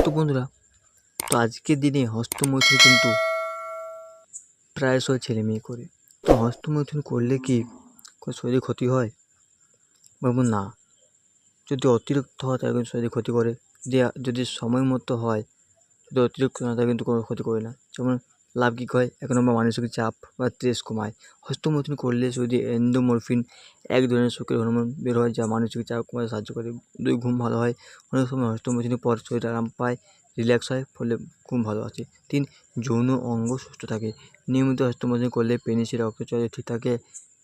তো বন্ধুরা, তো আজকের দিনে হস্তমৈথুন কিন্তু প্রায়শই ছেলে মেয়ে করে। তো হস্তমৈথুন করলে কি কোনো শরীরে ক্ষতি হয়? বলবো না। যদি অতিরিক্ত হয় তাহলে কিন্তু শরীরে ক্ষতি করে। যদি সময় মতো হয়, যদি অতিরিক্ত না তাহলে কিন্তু কোনো ক্ষতি করে না। যেমন লাভ কী হয়, ১ নম্বর মানসিক চাপ বা স্ট্রেস কমায়। হস্তমৈথুন করলে শরীরে এন্ডোমরফিন এক ধরনের সুখের হরমোন বের হয় যা মানসিক চাপ কমাতে সাহায্য করে। ২ ঘুম ভালো হয়। অনেক সময় হস্তমৈথুনের পর শরীর আরাম পায়, রিল্যাক্স হয়, ফলে ঘুম ভালো আসে। ৩ যৌন অঙ্গ সুস্থ থাকে। নিয়মিত হস্তমৈথুন করলে পেনিসের রক্তচলাচল ঠিক থাকে,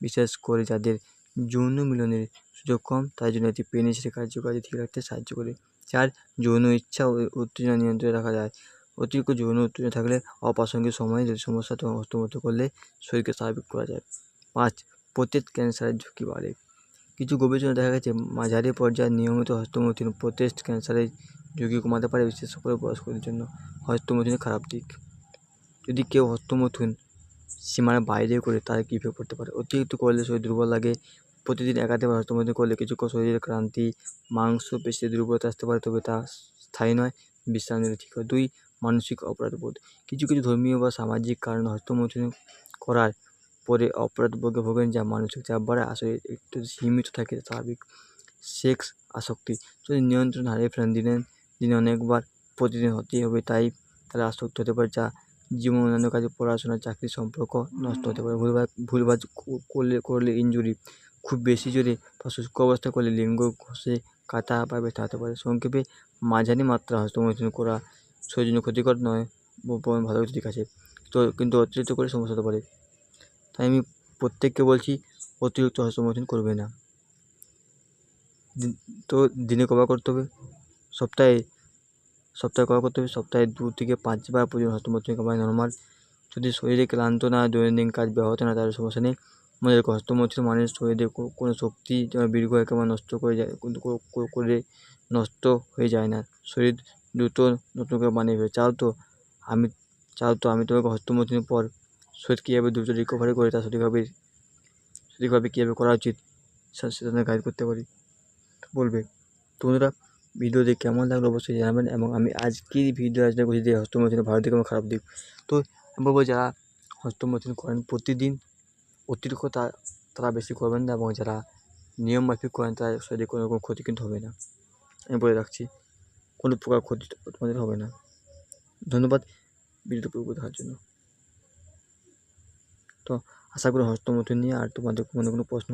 বিশেষ করে যাদের যৌন মিলনের সুযোগ কম তাই জন্য এটি পেনিসের কার্যকারিতা ঠিক রাখতে সাহায্য করে। ৪ যৌন ইচ্ছা ও উত্তেজনা নিয়ন্ত্রণে রাখা যায়। অতিরিক্ত যৌন উত্তেজনা থাকলে অপ্রাসঙ্গিক সময়ে যদি সমস্যা তখন হস্তমৈথুন করলে শরীরকে স্বাভাবিক করা যায়। ৫ প্রস্টেট ক্যান্সারের ঝুঁকি বাড়ে। কিছু গবেষণায় দেখা গেছে মাঝারি পর্যায়ে নিয়মিত হস্তমৈথুন প্রস্টেট ক্যান্সারের ঝুঁকি কমাতে পারে, বিশেষ করে বয়স্কদের জন্য। হস্তমৈথুনের খারাপ দিক: যদি কেউ হস্তমৈথুন সীমার বাইরে করে তাহলে কী ইফেক্ট পড়তে পারে? অতিরিক্ত করলে শরীর দুর্বল লাগে। প্রতিদিন একাধিকবার হস্তমৈথুন করলে কিছুক্ষণ শরীরের ক্লান্তি, মাংসপেশির দুর্বলতা আসতে পারে, তবে তা স্থায়ী নয়। বিশ্রাম নিলে ঠিক হয়। ২ মানসিক অপরাধবোধ: কিছু ধর্মীয় বা সামাজিক কারণে হস্তমৈথুন করার পরে অপরাধবোধে ভোগেন, যা মানসিক চাপ বাড়ায়। আসলে একটু সীমিত থাকে স্বাভাবিক। সেক্স আসক্তি: যদি নিয়ন্ত্রণ হারিয়ে ফেলেন, দিনে অনেকবার প্রতিদিন হতেই হবে তাহলে আসক্তি হতে পারে, যা জীবন অন্যান্য কাজে, পড়াশোনা, চাকরির সম্পর্ক নষ্ট হতে পারে। ভুলভাল করলে ইনজুরি: খুব বেশি জোরে বা শুষ্ক অবস্থায় করলে লিঙ্গ ঘষে কাটা বা ব্যথা হতে পারে। সংক্ষেপে, মাঝারি মাত্রা হস্তমৈথুন করা শরীরের জন্য ক্ষতিকর নয়, বরং ভালো দিক আছে। কিন্তু অতিরিক্ত করলে সমস্যা হতে পারে। তাই আমি প্রত্যেককে বলছি, অতিরিক্ত হস্তমৈথুন করবে না। তো দিনে কবার করতে হবে? সপ্তাহে কবার করতে হবে? সপ্তাহে 2 থেকে 5 বার পর্যন্ত হস্তমৈথুন করা নর্মাল। যদি শরীরে ক্লান্ত না, দৈনন্দিন কাজ ব্যাহত না, তাহলে সমস্যা নেই। মনে রেখো, হস্তমৈথুন মানে শরীরে কোনো শক্তি যেন দীর্ঘ একেবারে নষ্ট করে যায়, কিন্তু করে নষ্ট হয়ে যায় না। শরীর দ্রুত নতুন করে বানিয়ে ফেলে। চাও তো আমি তোমাকে হস্তমৈথুনের পর শরীর কীভাবে দ্রুত রিকভারি করে তা সঠিকভাবে কীভাবে করা উচিত সেটা গাইড করতে পারি, বলবে। তো বন্ধুরা, ভিডিওটি কেমন লাগলো অবশ্যই জানাবেন, এবং আমি আজকের ভিডিও আলোচনা করছি যে হস্তমৈথুনের ভালো দিক এবং খারাপ দিক। তো আমি বলবো, যারা হস্তমৈথুন করেন প্রতিদিন, অতিরিক্ত তারা বেশি করবেন না, এবং যারা নিয়মমাফিক করেন তার শরীরে কোনো রকম ক্ষতি কিন্তু হবে না। আমি বলে রাখছি, কোনো প্রকার ক্ষতি তোমাদের হবে না। ধন্যবাদ ভিডিওটি পুরোপুরি দেখার জন্য। তো আশা করি হস্তমৈথুন নিয়ে আর তোমাদের কোনো প্রশ্ন